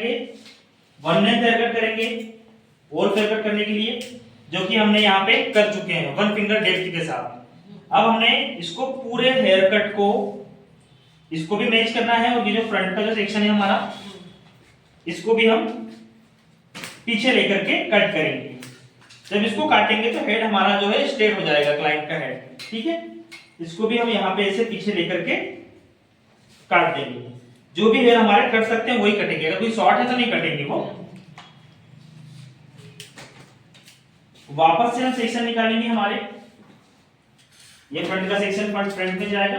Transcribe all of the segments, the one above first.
करेंगे, one length hair cut करेंगे और हेयर कट करने के लिए, जो कि हमने यहाँ पे कर चुके हैं 1 फिंगर डेप्थ के साथ। अब हमने इसको पूरे हेयर कट को इसको भी मैच करना है, और ये जो फ्रंट का जो सेक्शन है हमारा, इसको भी हम पीछे लेकर के कट करेंगे। जब इसको काटेंगे तो हेड हमारा जो है स्ट्रेट हो जाएगा, क्लाइंट का हेड, ठीक है। इसको भी हम यहाँ पे ऐसे पीछे लेकर के काट देंगे। जो भी हेयर हमारे कट सकते हैं वही कटेंगे, अगर कोई शॉर्ट है तो नहीं कटेंगे वो। वापस से हम सेक्शन निकालेंगे हमारे, ये फ्रंट का सेक्शन फ्रंट में जाएगा,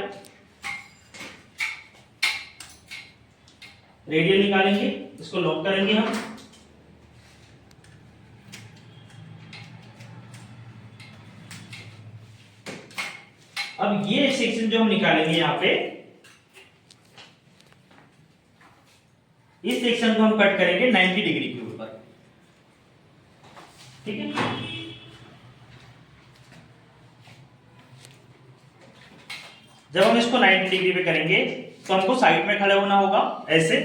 रेडियल निकालेंगे, इसको लॉक करेंगे हम। अब ये सेक्शन जो हम निकालेंगे यहाँ पे, इस सेक्शन को हम कट करेंगे 90 डिग्री के ऊपर, ठीक है। जब हम इसको 90 डिग्री पे करेंगे तो हमको साइड में खड़े होना होगा, ऐसे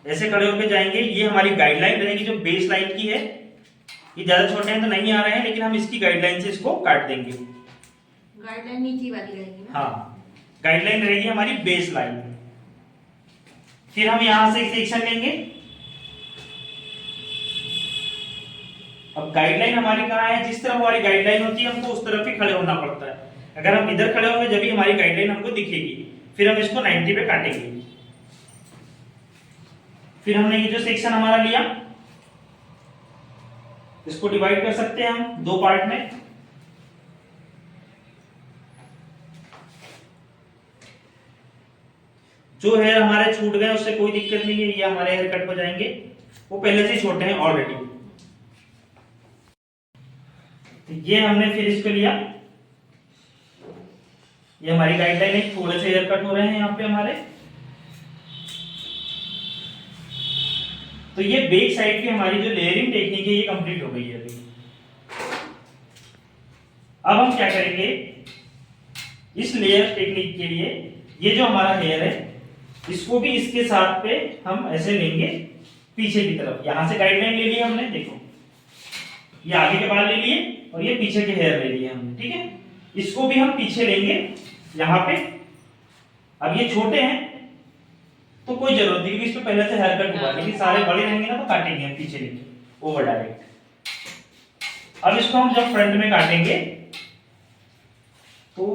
ऐसे खड़े होकर जाएंगे। ये हमारी गाइडलाइन रहेगी जो बेस लाइन की है। ये ज्यादा छोटे हैं तो नहीं आ रहे हैं, लेकिन हम इसकी गाइडलाइन से इसको काट देंगे। गाइडलाइन नीचे वाली रहेगी ना? हाँ, गाइडलाइन रहेगी हमारी बेस लाइन। फिर हम यहां से एक सेक्शन लेंगे। अब गाइडलाइन हमारी कहाँ है? जिस तरफ हमारी गाइडलाइन होती है हमको उस तरफ ही खड़े होना पड़ता है। अगर हम इधर खड़े होंगे जब भी हमारी गाइडलाइन हमको दिखेगी। फिर हम इसको 90 पे काटेंगे। फिर हमने ये जो सेक्शन हमारा लिया, इसको डिवाइड कर सकते हैं हम दो पार्ट में। जो हेयर हमारे छूट गए उससे कोई दिक्कत नहीं है, ये हमारे हेयर कट हो जाएंगे, वो पहले से ही छोटे हैं ऑलरेडी। तो ये हमने फिर इसको लिया, ये हमारी गाइडलाइन है, थोड़े से हेयर कट हो रहे हैं यहाँ पे हमारे। तो ये बैक साइड की हमारी जो लेयरिंग टेक्निक है ये कंप्लीट हो गई है अभी। अब हम क्या करेंगे, इस लेयर टेक्निक के लिए ये जो हमारा हेयर है इसको भी इसके साथ पे हम ऐसे लेंगे पीछे की तरफ। यहां से गाइडलाइन ले ली हमने, देखो ये आगे के बाल ले लिए और ये पीछे के हेयर ले लिए हमने, ठीक है। इसको भी हम पीछे लेंगे यहाँ पे। अब ये छोटे हैं तो कोई जरूरत नहीं, क्योंकि इस पे पहले से हेयर कट हुआ है, लेकिन सारे बड़े रहेंगे ना तो काटेंगे हम पीछे लेंगे ओवर डायरेक्ट। अब इसको हम जब फ्रंट में काटेंगे तो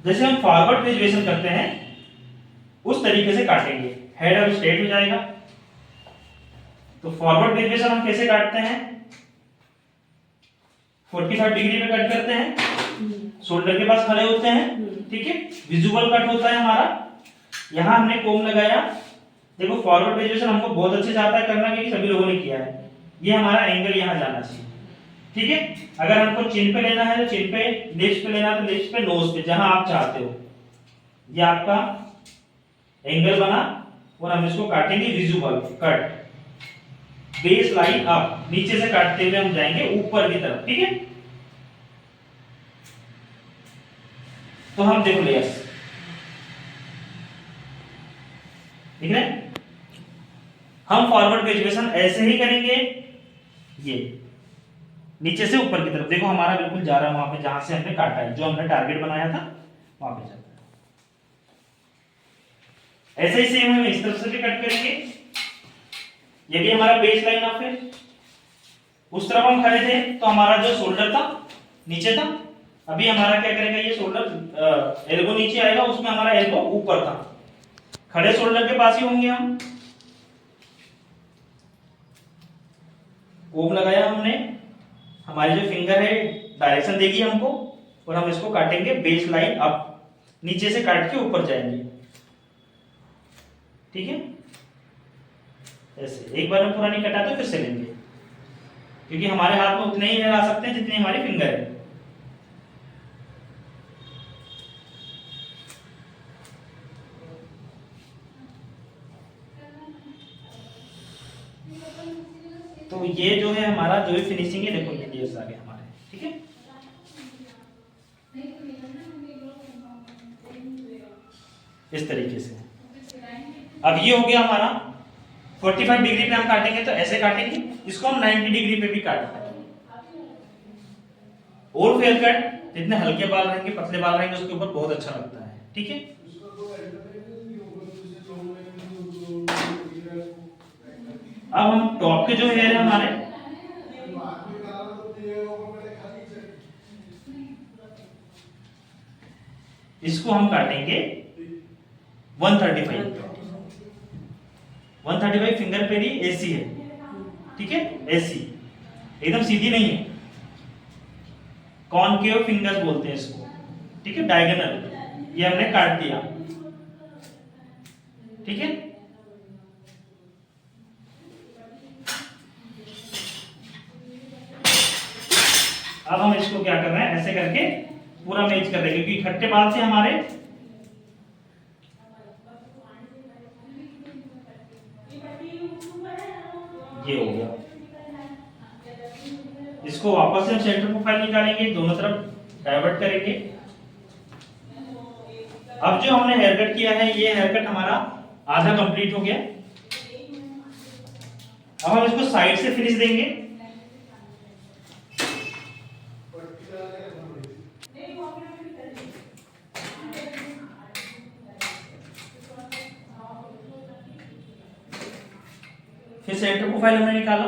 जैसे हम फॉरवर्ड ग्रेजुएशन करते हैं उस तरीके से काटेंगे। हेड अब स्ट्रेट हो जाएगा। तो फॉरवर्ड ग्रेजुएशन हम कैसे काटते हैं, 45 डिग्री पे कट करते हैं, शोल्डर के पास खड़े होते हैं, ठीक है। विजुअल कट होता है हमारा। यहां हमने कोम लगाया, देखो फॉरवर्ड ग्रेजुएशन हमको बहुत अच्छे से आता है करना, क्योंकि सभी लोगों ने किया है। ये हमारा एंगल यहां जाना चाहिए, ठीक है। अगर हमको चिन पे लेना है तो चिन पे, लिप्स पे लेना है तो लिप्स पे, नोज पे, जहां आप चाहते हो। ये आपका एंगल बना और हम इसको काटेंगे visual cut, base line up, नीचे से काटते हुए हम जाएंगे ऊपर की तरफ, ठीक है। तो हम देखो लेयर्स ठीक है। हम फॉरवर्ड ग्रेजुएशन ऐसे ही करेंगे, ये नीचे से ऊपर की तरफ, देखो हमारा बिल्कुल जा रहा है वहां पे जहां से हमने काटा है, जो हमने टारगेट बनाया था वहां पे जाता है। ऐसे ही सेम हम इस तरफ से भी कट करेंगे। ये भी हमारा बेस लाइन ऑफ है। उस तरफ हम खड़े थे तो हमारा जो शोल्डर था नीचे था, अभी हमारा क्या करेगा, ये शोल्डर एल्बो नीचे आएगा, उसमें हमारा एल्बो ऊपर था। खड़े शोल्डर के पास ही होंगे हम। कोम लगाया हमने, हमारी जो फिंगर है डायरेक्शन देगी हमको, और हम इसको काटेंगे बेस लाइन अप, नीचे से काट के ऊपर जाएंगे, ठीक है। ऐसे एक बार हम पूरा नहीं कटा तो फिर से लेंगे, क्योंकि हमारे हाथ में उतने ही हेयर आ सकते हैं जितनी हमारी फिंगर है। तो ये जो है हमारा जो भी फिनिशिंग है, देखो ये लेयर्स आ गए हमारे, ठीक है। इस तरीके से अब ये हो गया हमारा 45 डिग्री पे हम काटेंगे तो ऐसे काटेंगे, इसको हम 90 डिग्री पे भी काट पाएंगे। ओल्ड फेयर कट जितने हल्के बाल रहेंगे, पतले बाल रहेंगे, उसके ऊपर बहुत अच्छा लगता है। ठीक है, अब हम टॉप के जो हेयर है हमारे, इसको हम काटेंगे 135 फिंगर पे ही एसी है। ठीक है, एसी एकदम सीधी नहीं है, कॉनकेव फिंगर्स बोलते हैं इसको। ठीक है, डायगोनल ये हमने काट दिया। ठीक है, अब हम इसको क्या कर रहे हैं, ऐसे करके पूरा मैच कर रहे हैं, क्योंकि इकट्ठे बाल से हमारे ये हो गया। इसको वापस से हम सेंटर प्रोफाइल निकालेंगे, दोनों तरफ डाइवर्ट करेंगे। अब जो हमने हेयर कट किया है, ये हेयर कट हमारा आधा कंप्लीट हो गया। अब हम इसको साइड से फिनिश देंगे। फिर सेंटर प्रोफाइल हमने निकाला,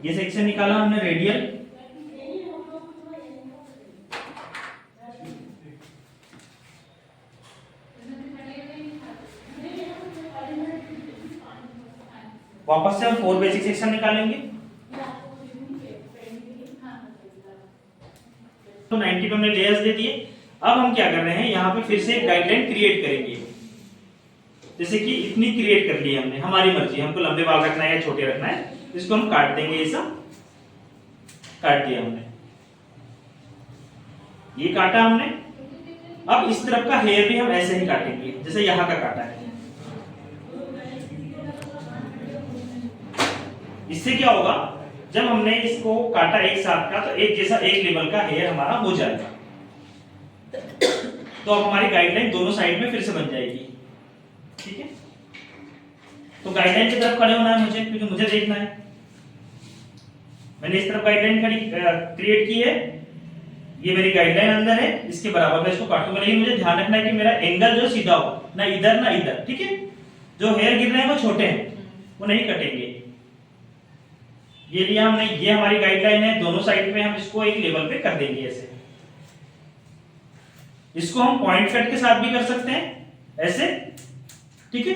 ये सेक्शन निकाला हमने रेडियल, वापस से हम 4 बेसिक सेक्शन निकालेंगे। तो 92 ने लेयर्स दे दिए। अब हम क्या कर रहे हैं, यहाँ पे फिर से एक गाइडलाइन क्रिएट करेंगे। जैसे कि इतनी क्रिएट कर ली हमने, हमारी मर्जी, हमको लंबे बाल रखना है या छोटे रखना है, इसको हम काट देंगे। ऐसा काट दिया हमने, ये काटा हमने। अब इस तरफ का हेयर भी हम ऐसे ही काटेंगे जैसे यहाँ का काटा है। इससे क्या होगा, जब हमने इसको काटा एक साथ का, तो एक जैसा एक लेवल का हेयर हमारा हो जाएगा। तो अब हमारी गाइडलाइन दोनों साइड में फिर से बन जाएगी। ठीक है, तो गाइडलाइन की तरफ खड़े होना है मुझे, क्योंकि मुझे देखना है। मैंने इस तरफ गाइडलाइन क्रिएट की है, ये मेरी गाइडलाइन अंदर है, इसके बराबर मैं इसको काटूंगा। लेकिन मुझे ध्यान रखना है कि मेरा एंगल जो सीधा हो, ना इधर ना इधर। ठीक है, जो हेयर गिर रहे हैं वो छोटे हैं, वो नहीं कटेंगे। ये लिया हमने, ये हमारी गाइडलाइन है, दोनों साइड में हम इसको एक लेवल पे कर देंगे ऐसे। इसको हम पॉइंट कट के साथ भी कर सकते हैं ऐसे। ठीक है,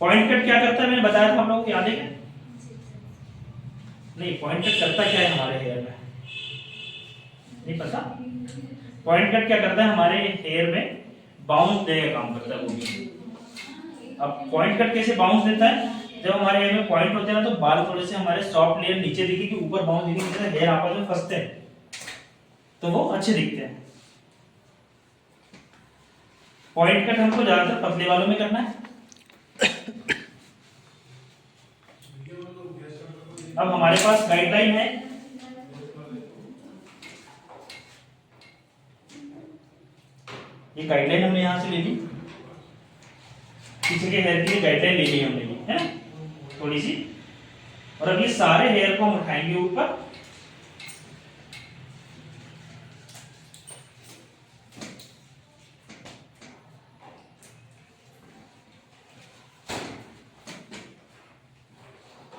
पॉइंट कट क्या करता है मैंने बताया था, आप लोगों को याद है क्या? नहीं, पॉइंट कट करता क्या है हमारे हेयर में, नहीं पता। पॉइंट कट क्या करता है हमारे हेयर में, बाउंस देने का काम करता है वो भी। अब पॉइंट कट कैसे बाउंस देता है, जब हमारे हेयर में पॉइंट होते हैं ना, तो बाल थोड़े से हमारे सॉफ्ट लेयर नीचे दिखेगी, ऊपर बाउंस दिखेगी, हेयर आपस में फंसते हैं तो वो अच्छे दिखते हैं। पॉइंट कट हमको ज्यादातर पतले बालों में करना है। अब हमारे पास गाइडलाइन है, ये गाइडलाइन हमने यहां से ले ली, पीछे के हेयर की गाइडलाइन ले ली हमने, है ना, थोड़ी सी। और अब ये सारे हेयर को हम उठाएंगे ऊपर,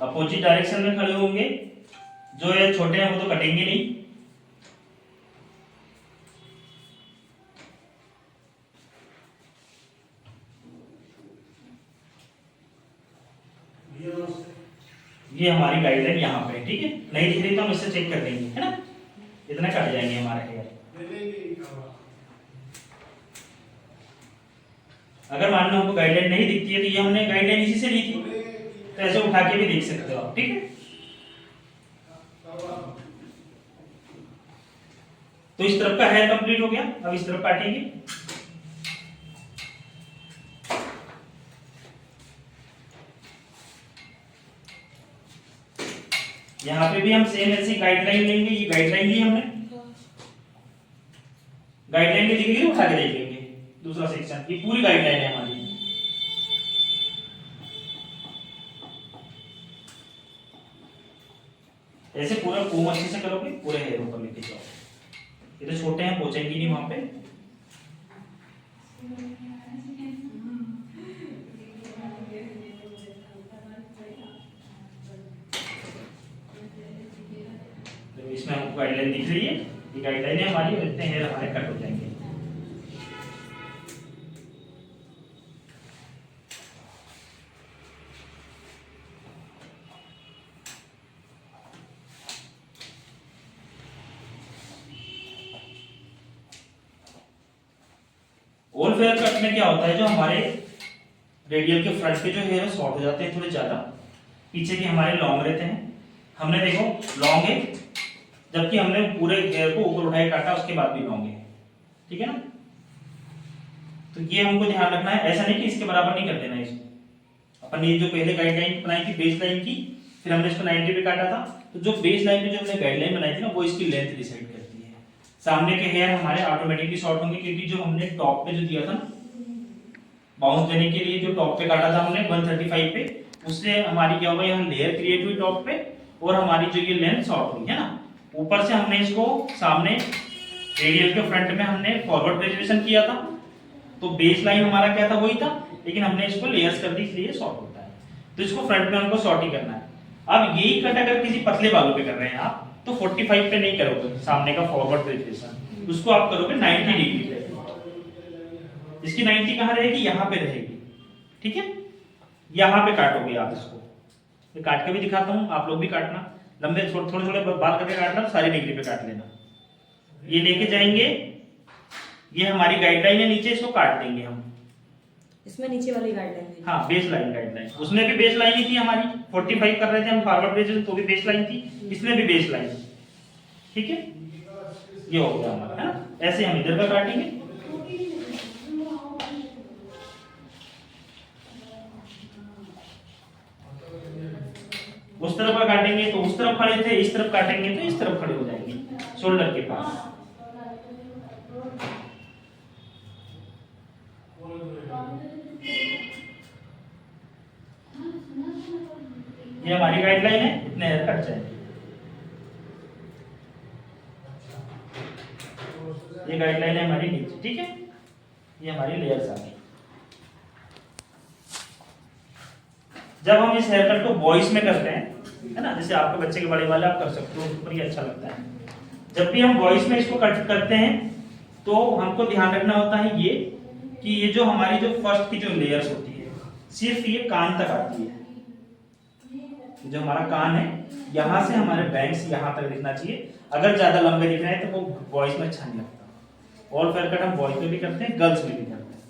अपोजिट डायरेक्शन में खड़े होंगे। जो ये छोटे हैं वो तो कटेंगे नहीं। ये हमारी गाइडलाइन यहाँ पे, ठीक है, नहीं दिख रही तो हम इससे चेक कर लेंगे, है ना, इतना कट जाएंगे हमारे हेयर। अगर मान लो हमको गाइडलाइन नहीं दिखती है, तो ये हमने गाइडलाइन इसी से ली थी, तो ऐसे उठा के भी देख सकते हो आप। ठीक है, तो इस तरफ का हेयर कंप्लीट हो गया। अब इस तरफ काटेंगे। यहाँ पे भी हम सेम ऐसी गाइडलाइन लेंगे, ये गाइडलाइन ली हमने, गाइडलाइन में दिखेगी उठा के देख लेंगे दूसरा सेक्शन, ये पूरी गाइडलाइन है हमारी। ऐसे पूरा कोम अच्छे से करोगे, पूरे हेयर ऊपर लेके जाओ, ये तो छोटे हैं पहुंचेंगे नहीं वहां पे। तो इसमें हमको गाइडलाइन दिख रही है, ये गाइडलाइन है हमारी, और इतने हेयर हमारे कट हो जाएंगे। ऑल फेयर कट में क्या होता है, जो हमारे रेडियल के फ्रंट के जो हेयर है शॉर्ट हो जाते हैं थोड़े ज्यादा, पीछे के हमारे लॉन्ग रहते हैं। हमने देखो लॉन्ग है, जबकि हमने पूरे हेयर को ऊपर उठाए काटा उसके बाद भी लॉन्ग है, ठीक है ना। तो ये हमको ध्यान रखना है, ऐसा नहीं कि इसके बराबर नहीं कर देना इसको। अपन ने जो पहले गाइडलाइन बनाई थी बेस लाइन की, फिर हमने इसको 90 पे काटा था, तो जो बेस लाइन पे जो हमने गाइडलाइन बनाई थी ना, वो इसकी लेंथ डिसाइड करती है। सामने के हेयर हमारे ऑटोमेटिकली शॉर्ट होंगे, क्योंकि जो हमने टॉप पे जो दिया था ना बाउंस देने के लिए, जो टॉप पे काटा था हमने 135 पे, उससे हमारी क्या होगा, यहाँ लेयर क्रिएट हुई टॉप पे, और हमारी जो ये लेंथ शॉर्ट हुई है ना। ऊपर से हमने इसको सामने रेडियल के फ्रंट में हमने फॉरवर्ड ग्रेजुएशन किया था, तो बेस लाइन हमारा क्या था, वही था, लेकिन हमने इसको लेयर्स कर दी, इसलिए शॉर्ट होता है। तो इसको फ्रंट में हमको शॉर्ट ही करना है। अब यही कट अगर किसी पतले बालों पे कर रहे हैं आप, तो 45 पे नहीं करोगे सामने का फॉरवर्ड ग्रेजुएशन, उसको आप करोगे 90 डिग्री पे। इसकी 90 कहाँ रहेगी, यहाँ पे रहेगी, ठीक है। यहाँ पे काटोगे आप इसको, मैं काट के भी दिखाता हूँ, आप लोग भी काटना, लंबे थोड़े थोड़े बाल करके काटना, सारी डिग्री पे काट लेना। ये लेके जाएंगे, ये हमारी गाइडलाइन है, नीचे इसको काट देंगे हम। इसमें नीचे वाली गाइडलाइन है। हाँ बेस लाइन गाइडलाइन, उसमें भी बेस लाइन ही थी हमारी, 45 कर रहे थे हम फॉरवर्ड ग्रेजुएशन, तो भी बेस लाइन थी, इसमें भी बेस लाइन, ठीक है। ये हो गया हमारा, है ना। ऐसे हम इधर का काटेंगे, उस तरफ का काटेंगे तो उस तरफ खड़े थे, इस तरफ काटेंगे तो इस तरफ खड़े हो जाएंगे शोल्डर के पास। ये हमारी गाइडलाइन है, इतने हेयर कट जाएंगे। ये गाइडलाइन है हमारी नीचे, ठीक है। ये हमारी लेयर्स आ गई। जब हम इस हेयर कट को बॉयज में करते हैं, है ना, जैसे आपके बच्चे के बड़े वाले आप कर सकते हो, ऊपर ही अच्छा लगता है। जब भी हम बॉयज में इसको कट करते हैं, तो हमको ध्यान रखना होता है ये कि ये जो हमारी जो फर्स्ट की जो लेयर्स होती है, सिर्फ ये कान तक आती है। जो हमारा कान है, यहाँ से हमारे बैंग्स यहाँ तक दिखना चाहिए। अगर ज्यादा लंबे दिख रहे हैं तो वो बॉयज में अच्छा नहीं लगता। ऑल फेयर कट हम बॉयज में भी करते हैं, गर्ल्स में भी करते हैं।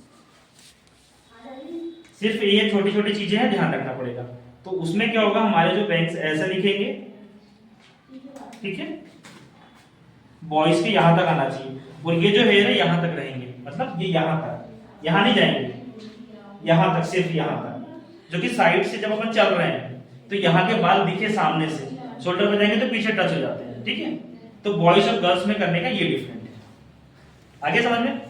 सिर्फ ये छोटी छोटी चीजें हैं, ध्यान रखना पड़ेगा। तो उसमें क्या होगा, हमारे जो बैंग्स ऐसे दिखेंगे, ठीक है, बॉयज के यहाँ तक आना चाहिए, और ये जो हेयर है यहाँ तक रहेंगे, मतलब ये यहाँ तक, यहाँ नहीं जाएंगे, यहाँ तक, सिर्फ यहाँ तक। जो कि साइड से जब अपन चल रहे हैं तो यहाँ के बाल दिखे सामने से, शोल्डर पे जाएंगे तो पीछे टच हो जाते हैं, ठीक है। तो बॉयज और गर्ल्स में करने का ये डिफरेंट है। आगे समझ में।